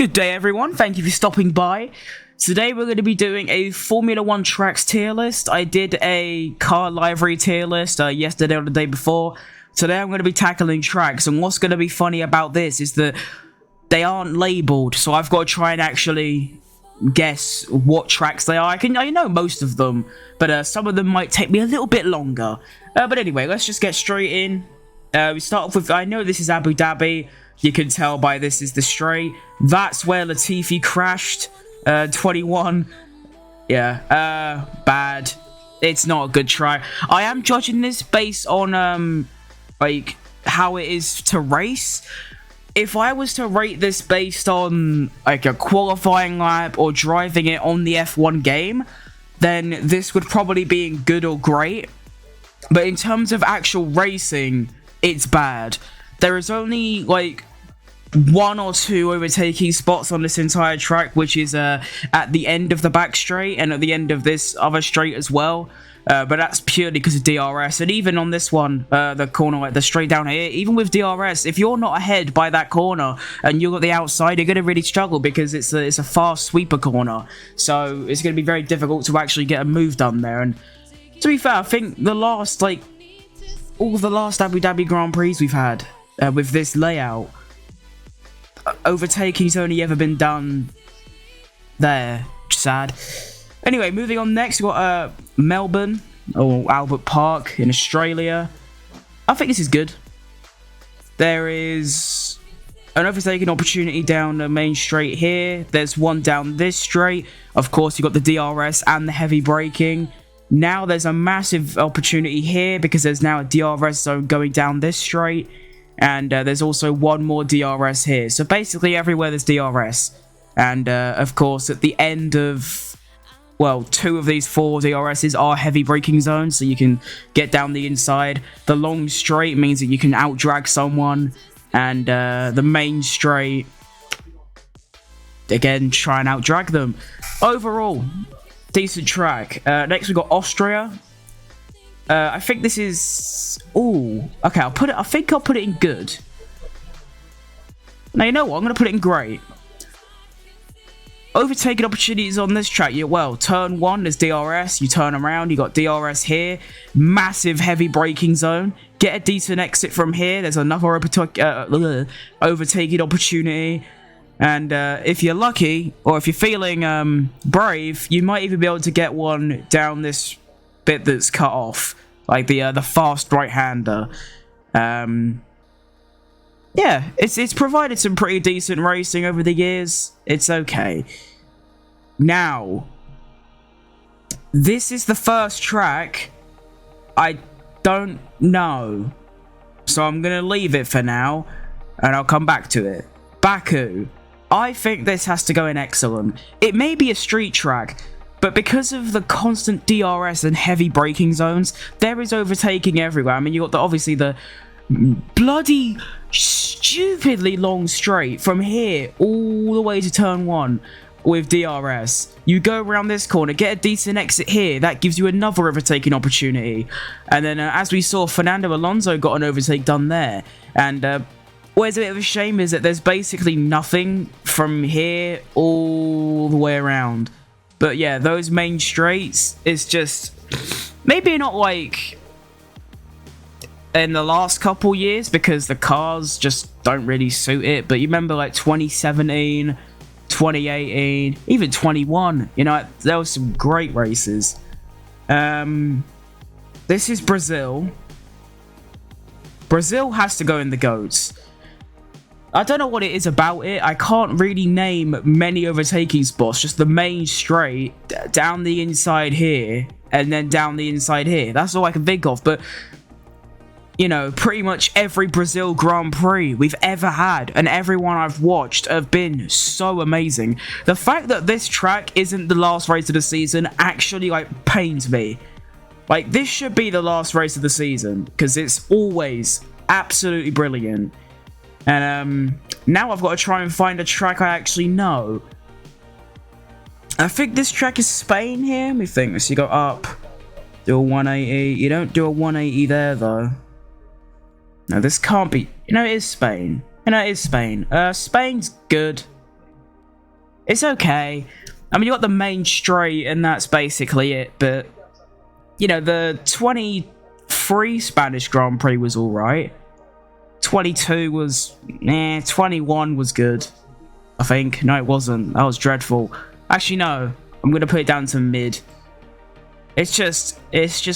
Good day everyone, thank you for stopping by. Today we're going to be doing a Formula 1 tracks tier list. I did a car livery tier list yesterday or the day before. Today I'm going to be tackling tracks, and what's going to be funny about this is that they aren't labelled, so I've got to try and actually guess what tracks they are. I know most of them, but some of them might take me a little bit longer. But anyway, let's just get straight in. We start off with, I know this is Abu Dhabi. You can tell by this is the straight. That's where Latifi crashed. 21. Yeah, bad. It's not a good try. I am judging this based on, like, how it is to race. If I was to rate this based on, like, a qualifying lap or driving it on the F1 game, then this would probably be in good or great. But in terms of actual racing, it's bad. There is only, like, one or two overtaking spots on this entire track, which is at the end of the back straight and at the end of this other straight as well. But that's purely because of DRS. And even on this one, the corner, like the straight down here, even with DRS, if you're not ahead by that corner and you're at the outside, you're going to really struggle because it's a fast sweeper corner. So it's going to be very difficult to actually get a move done there. And to be fair, I think the last, like, all the last Abu Dhabi Grand Prix we've had with this layout, overtaking's only ever been done there. Sad. Anyway, moving on next, we've got Melbourne, or Albert Park in Australia. I think this is good. There is an overtaking opportunity down the main straight here. There's one down this straight. Of course, you've got the DRS and the heavy braking. Now there's a massive opportunity here because there's now a DRS zone going down this straight. And there's also one more DRS here. So basically everywhere there's DRS. And of course at the end of, well, two of these four DRSs are heavy braking zones. So you can get down the inside. The long straight means that you can out-drag someone. And the main straight, again, try and out-drag them. Overall, decent track. Next we've got Austria. I think this is... Ooh. Okay, I think I'll put it in good. Now, you know what? I'm going to put it in great. Overtaking opportunities on this track. Well, turn 1, there's DRS. You turn around, you got DRS here. Massive heavy braking zone. Get a decent exit from here. There's another overtaking opportunity. And if you're lucky, or if you're feeling brave, you might even be able to get one down this bit that's cut off, like the fast right-hander. Yeah, it's provided some pretty decent racing over the years. It's okay. Now, this is the first track I don't know, so I'm gonna leave it for now, and I'll come back to it. Baku. I think this has to go in excellent. It may be a street track, but because of the constant DRS and heavy braking zones, there is overtaking everywhere. I mean, you got obviously the bloody stupidly long straight from here all the way to turn 1 with DRS. You go around this corner, get a decent exit here. That gives you another overtaking opportunity. And then as we saw, Fernando Alonso got an overtake done there. And where's a bit of a shame is that there's basically nothing from here all the way around. But yeah, those main straights, it's just maybe not like in the last couple years because the cars just don't really suit it. But you remember like 2017, 2018, even 21, you know, there was some great races. This is Brazil. Brazil has to go in the GOATs. I don't know what it is about it. I can't really name many overtaking spots. Just the main straight, down the inside here, and then down the inside here. That's all I can think of. But, you know, pretty much every Brazil Grand Prix we've ever had, and everyone I've watched, have been so amazing. The fact that this track isn't the last race of the season actually, like, pains me. Like, this should be the last race of the season, because it's always absolutely brilliant. And now I've got to try and find a track I actually know. I think this track is Spain here. Let me think. So you go up, do a 180. You don't do a 180 there though. No, this can't be. You know, it is Spain. You know, it is Spain. Spain's good. It's okay. I mean, you got the main straight, and that's basically it. But, you know, the 23 Spanish Grand Prix was alright. 22 was... 21 was good, I think. No, it wasn't. That was dreadful. Actually, no. I'm going to put it down to mid. It's just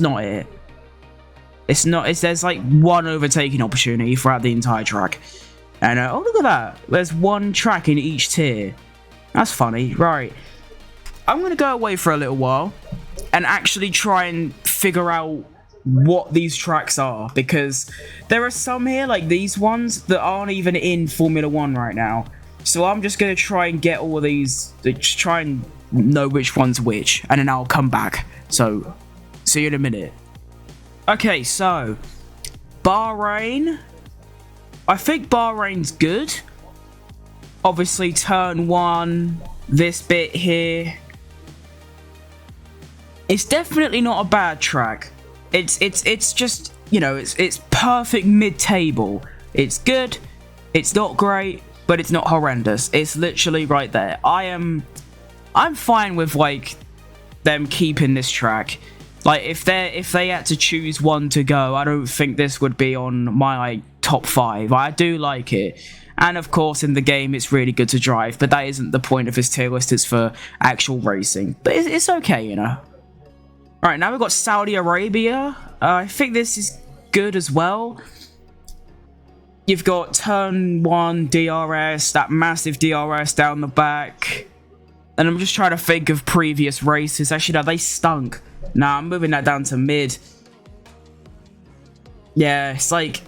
not it. There's like one overtaking opportunity throughout the entire track. And, oh, look at that. There's one track in each tier. That's funny. Right. I'm going to go away for a little while and actually try and figure out what these tracks are, because there are some here, like these ones, that aren't even in Formula 1 right now. So I'm just going to try and get all of these, just try and know which one's which, and then I'll come back. So, see you in a minute. Okay, so, Bahrain. I think Bahrain's good. Obviously, turn 1, this bit here. It's definitely not a bad track. It's just, you know, it's perfect mid-table. It's good, it's not great, but it's not horrendous. It's literally right there. I'm fine with, like, them keeping this track. Like, if they had to choose one to go, I don't think this would be on my, like, top 5. I do like it. And, of course, in the game, it's really good to drive. But that isn't the point of this tier list. It's for actual racing. But it's okay, you know. Alright, now we've got Saudi Arabia. I think this is good as well. You've got turn 1 DRS, that massive DRS down the back. And I'm just trying to think of previous races. Actually, no, they stunk. Nah, I'm moving that down to mid. Yeah, it's like...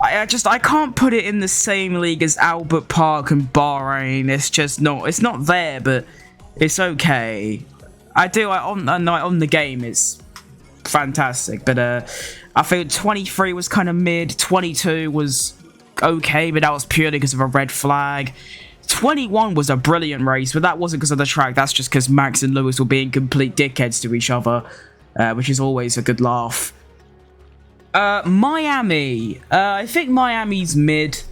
I can't put it in the same league as Albert Park and Bahrain. It's just not... It's not there, but it's okay. On the game, it's fantastic. But I think 23 was kind of mid. 22 was okay, but that was purely because of a red flag. 21 was a brilliant race, but that wasn't because of the track. That's just because Max and Lewis were being complete dickheads to each other, which is always a good laugh. Miami. I think Miami's mid.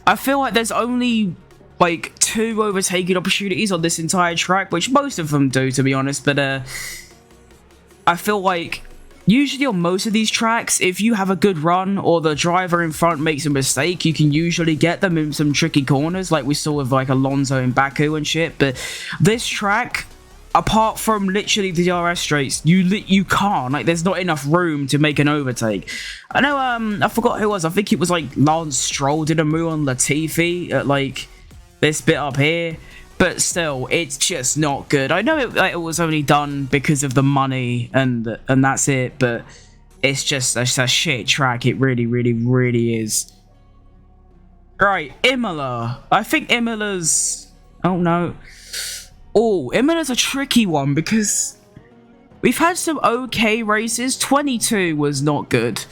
I feel like there's only, like, 2 overtaking opportunities on this entire track, which most of them do, to be honest, but, I feel like, usually on most of these tracks, if you have a good run, or the driver in front makes a mistake, you can usually get them in some tricky corners, like we saw with, like, Alonso and Baku and shit, but this track... Apart from literally the DRS straights, you can't. Like, there's not enough room to make an overtake. I know, I forgot who it was. I think it was, like, Lance Stroll did a move on Latifi at, like, this bit up here. But still, it's just not good. I know it was only done because of the money and that's it. But it's just a shit track. It really, really, really is. Right, Imola. I think Imola's... Oh, no. Oh, Imola's a tricky one because we've had some okay races. 22 was not good.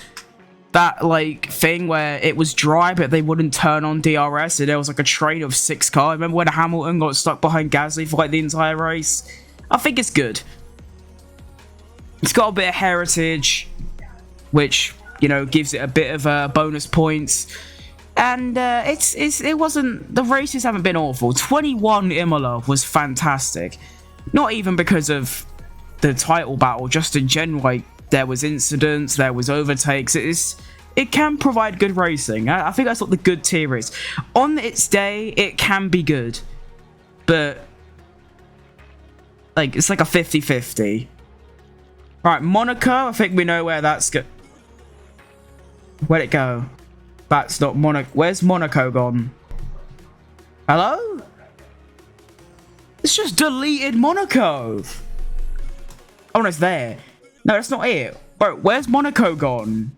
That, like, thing where it was dry, but they wouldn't turn on DRS, and there was, like, a train of 6 cars. Remember when Hamilton got stuck behind Gasly for, like, the entire race? I think it's good. It's got a bit of heritage, which, you know, gives it a bit of bonus points. And it wasn't... The races haven't been awful. 21 Imola was fantastic. Not even because of the title battle, just in general. Like, there was incidents, there was overtakes. It can provide good racing. I think that's what the good tier is. On its day, it can be good. But, like, it's like a 50-50. Right, Monaco. I think we know where that's go... Where'd it go? That's not Monaco. Where's Monaco gone? Hello? It's just deleted Monaco. Oh, no, it's there. No, that's not it. Bro, where's Monaco gone?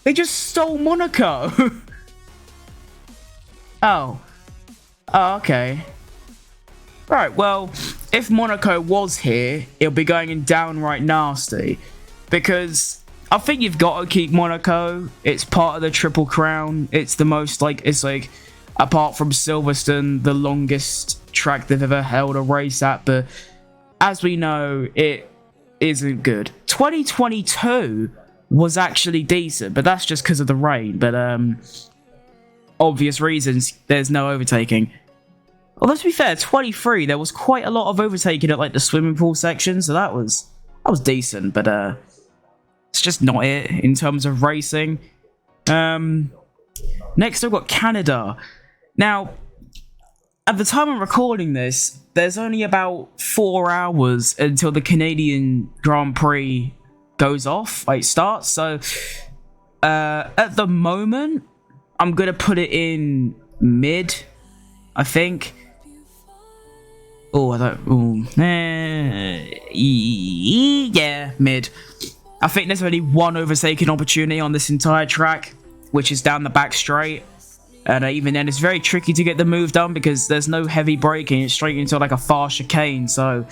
They just stole Monaco. Oh. Oh, okay. Right, well, if Monaco was here, it'll be going in downright nasty. Because... I think you've got to keep Monaco. It's part of the Triple Crown. It's the most, like, it's like, apart from Silverstone, the longest track they've ever held a race at. But as we know, it isn't good. 2022 was actually decent, but that's just because of the rain. But, obvious reasons, there's no overtaking. Although to be fair, 23, there was quite a lot of overtaking at like the swimming pool section, so that was decent, but it's just not it in terms of racing. Next I've got Canada. Now, at the time I'm recording this, there's only about 4 hours until the Canadian Grand Prix goes off, like starts. So at the moment, I'm gonna put it in mid, I think. Oh, I don't. Yeah, mid. I think there's only one overtaking opportunity on this entire track, which is down the back straight. And even then, it's very tricky to get the move done because there's no heavy braking. It's straight into like a fast chicane. So,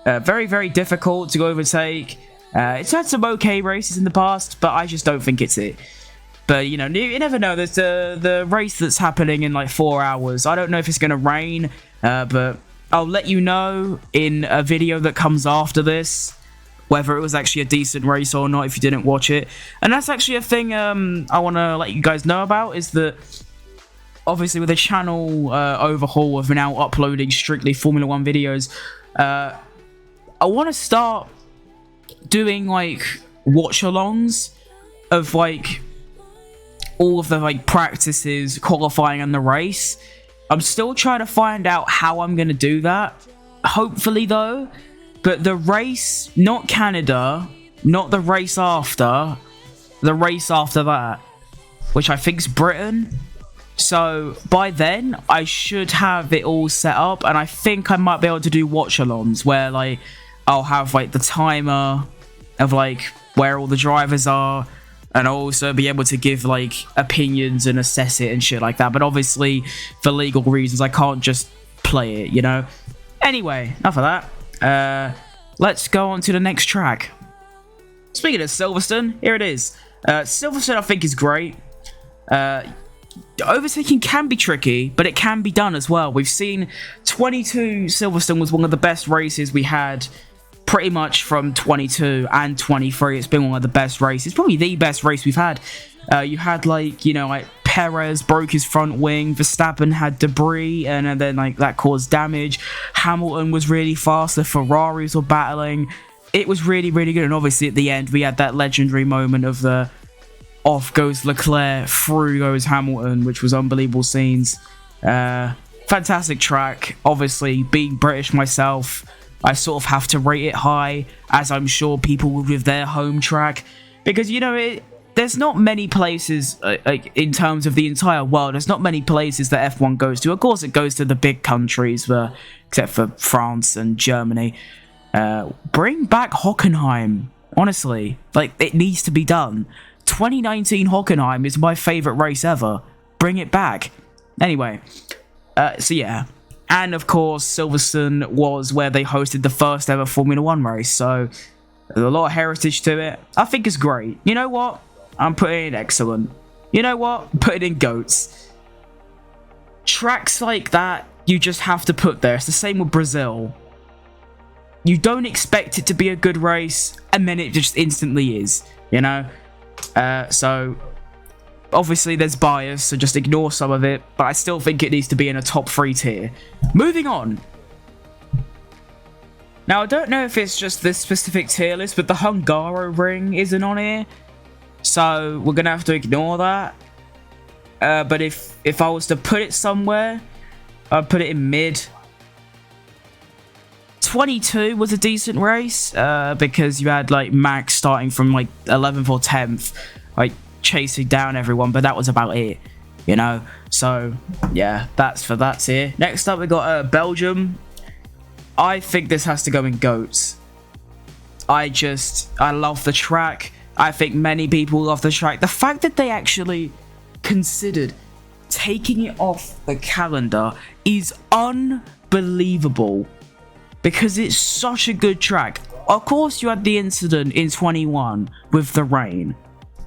very, very difficult to overtake. It's had some okay races in the past, but I just don't think it's it. But, you know, you never know. There's the race that's happening in like 4 hours. I don't know if it's going to rain, but I'll let you know in a video that comes after this whether it was actually a decent race or not if you didn't watch it. And that's actually a thing I want to let you guys know about, is that obviously with the channel overhaul of now uploading strictly Formula 1 videos, I want to start doing like watch-alongs of like all of the like practices, qualifying, and the race. I'm still trying to find out how I'm going to do that. Hopefully though, but the race, not Canada, not the race after, the race after that, which I think is Britain. So by then, I should have it all set up, and I think I might be able to do watch-alongs where like I'll have like the timer of like where all the drivers are, and I'll also be able to give like opinions and assess it and shit like that. But obviously, for legal reasons, I can't just play it, you know? Anyway, enough of that. Let's go on to the next track. Speaking of Silverstone, here it is. Silverstone, I think, is great. Overtaking can be tricky, but it can be done as well. We've seen 22 Silverstone was one of the best races we had pretty much from 22 and 23. It's been one of the best races, probably the best race we've had. You had like, you know, like Perez broke his front wing, Verstappen had debris, and then like that caused damage. Hamilton was really fast, the Ferraris were battling. It was really, really good. And obviously at the end we had that legendary moment of the off goes Leclerc, through goes Hamilton, which was unbelievable scenes. Fantastic track. Obviously, being British myself, I sort of have to rate it high, as I'm sure people would with their home track, because, you know, there's not many places, like in terms of the entire world, there's not many places that F1 goes to. Of course, it goes to the big countries, except for France and Germany. Bring back Hockenheim, honestly. Like, it needs to be done. 2019 Hockenheim is my favourite race ever. Bring it back. Anyway, so yeah. And of course, Silverstone was where they hosted the first ever Formula 1 race, so there's a lot of heritage to it. I think it's great. You know what? I'm putting it in excellent. You know what? Put it in GOATs. Tracks like that, you just have to put there. It's the same with Brazil. You don't expect it to be a good race, and then it just instantly is, you know? So obviously there's bias, so just ignore some of it, but I still think it needs to be in a top 3 tier. Moving on. Now, I don't know if it's just this specific tier list, but the Hungaroring isn't on here, so we're gonna have to ignore that. But if I was to put it somewhere, I'd put it in mid. 22 was a decent race, because you had like Max starting from like 11th or 10th, like chasing down everyone, but that was about it, you know? So yeah, that's for that tier. Next up we got Belgium. I think this has to go in GOATs. I love the track. I think many people love the track. The fact that they actually considered taking it off the calendar is unbelievable, because it's such a good track. Of course, you had the incident in 21 with the rain,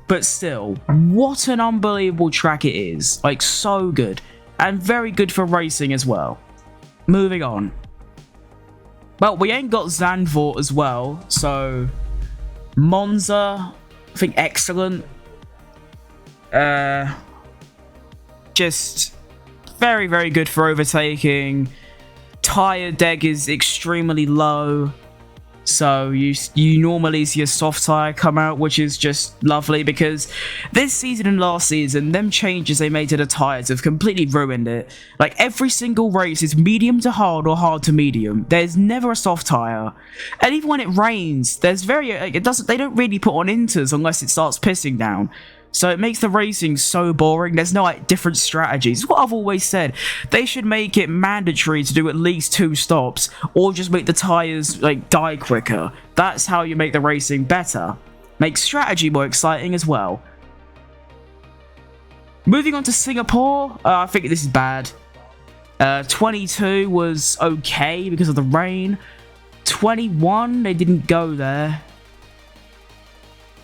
but still, what an unbelievable track it is. Like, so good, and very good for racing as well. Moving on. Well, we ain't got Zandvoort as well, so Monza, I think excellent. Just very, very good for overtaking. Tire deg is extremely low. So you normally see a soft tire come out, which is just lovely, because this season and last season, them changes they made to the tires have completely ruined it. Like, every single race is medium to hard or hard to medium. There's never a soft tire, and even when it rains, there's they don't really put on inters unless it starts pissing down. So it makes the racing so boring. There's no different strategies. It's what I've always said. They should make it mandatory to do at least 2 stops, or just make the tires die quicker. That's how you make the racing better. Make strategy more exciting as well. Moving on to Singapore, I think this is bad. 22 was okay because of the rain. 21, they didn't go there.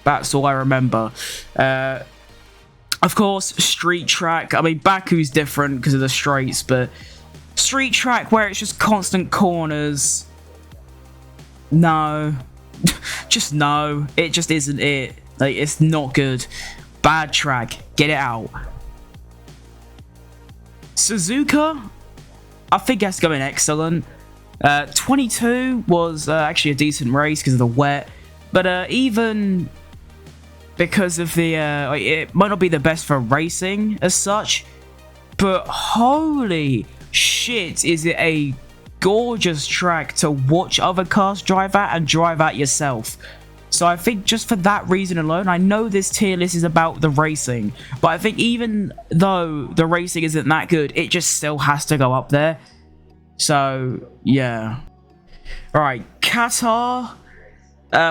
That's all I remember. Of course, street track. I mean, Baku's different because of the straights, but street track where it's just constant corners. No. Just no. It just isn't it. Like, it's not good. Bad track. Get it out. Suzuka, I think that's going excellent. 22 was actually a decent race because of the wet. But even because of the it might not be the best for racing as such, but holy shit, is it a gorgeous track to watch other cars drive at and drive at yourself. So I think just for that reason alone, I know this tier list is about the racing, but I think even though the racing isn't that good, it just still has to go up there. So yeah. Alright, Qatar.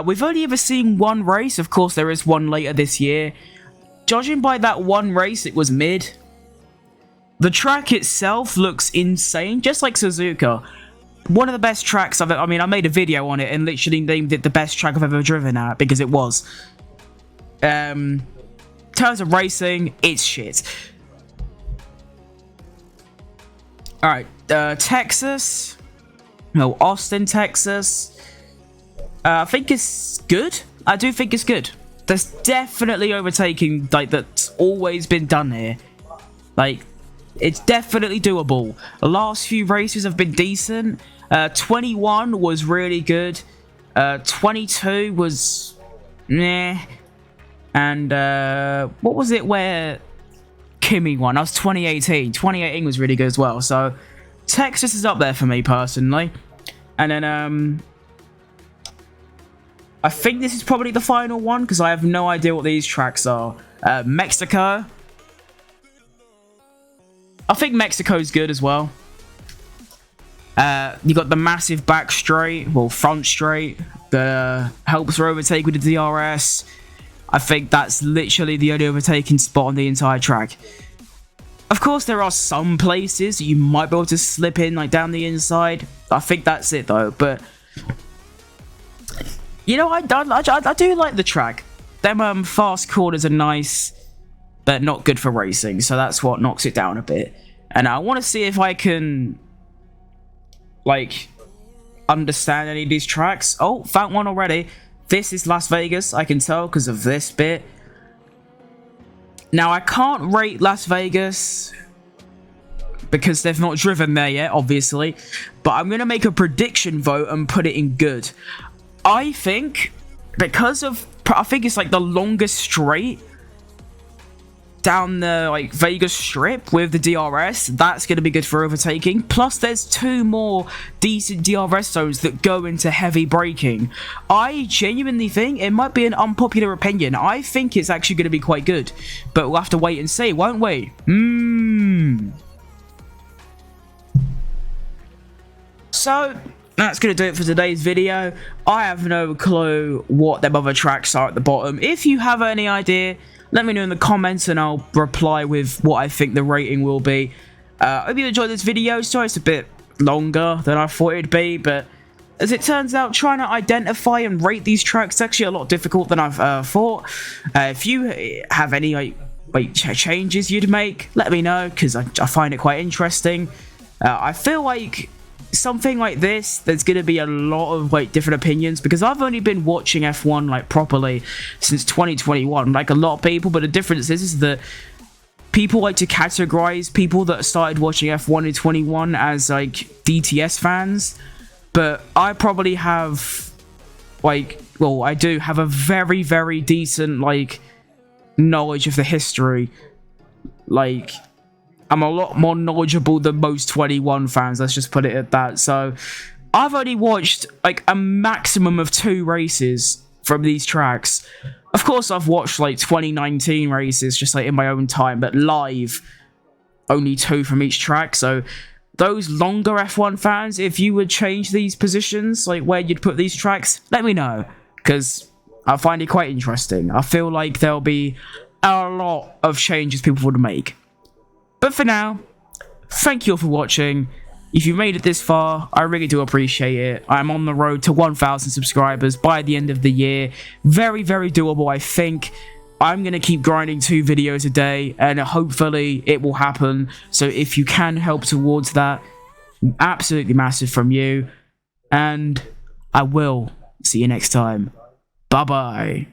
We've only ever seen one race. Of course, there is one later this year. Judging by that one race, it was mid. The track itself looks insane, just like Suzuka. One of the best tracks I mean, I made a video on it and literally named it the best track I've ever driven at, because it was. In terms of racing, it's shit. Alright, Texas. No, Austin, Texas. I think it's good. I do think it's good. There's definitely overtaking that's always been done here. Like, it's definitely doable. The last few races have been decent. 21 was really good. 22 was meh. And what was it where Kimi won? That was 2018. 2018 was really good as well. So Texas is up there for me personally. And then I think this is probably the final one because I have no idea what these tracks are. Mexico. I think Mexico's good as well. You got the massive back straight, well, front straight, that helps for overtake with the DRS. I think that's literally the only overtaking spot on the entire track. Of course, there are some places you might be able to slip in, like down the inside. I think that's it though, but you know, I do like the track. Them fast corners are nice, but not good for racing, so that's what knocks it down a bit. And I want to see if I can, like, understand any of these tracks. Oh, found one already. This is Las Vegas, I can tell because of this bit. Now, I can't rate Las Vegas because they've not driven there yet, obviously. But I'm going to make a prediction vote and put it in good. I think, because of, I think it's like the longest straight down the like Vegas Strip with the DRS, that's going to be good for overtaking. Plus, there's 2 more decent DRS zones that go into heavy braking. I genuinely think, it might be an unpopular opinion, I think it's actually going to be quite good. But we'll have to wait and see, won't we? So that's going to do it for today's video. I have no clue what them other tracks are at the bottom. If you have any idea, let me know in the comments and I'll reply with what I think the rating will be. I hope you enjoyed this video. Sorry it's a bit longer than I thought it'd be, but as it turns out, trying to identify and rate these tracks is actually a lot difficult than I've thought. If you have any changes you'd make, let me know, because I find it quite interesting. I feel like something like this, there's going to be a lot of different opinions, because I've only been watching F1 properly since 2021, like a lot of people, but the difference is that people like to categorize people that started watching F1 in 21 as like DTS fans, but I probably have like, well, I do have a very, very decent like knowledge of the history. Like, I'm a lot more knowledgeable than most 21 fans, let's just put it at that. So I've only watched like a maximum of 2 races from these tracks. Of course, I've watched like 2019 races just like in my own time, but live, only 2 from each track. So those longer F1 fans, if you would change these positions, like where you'd put these tracks, let me know, because I find it quite interesting. I feel like there'll be a lot of changes people would make. But for now, thank you all for watching. If you made it this far, I really do appreciate it. I'm on the road to 1,000 subscribers by the end of the year. Very, very doable, I think. I'm going to keep grinding 2 videos a day, and hopefully it will happen. So if you can help towards that, absolutely massive from you. And I will see you next time. Bye-bye.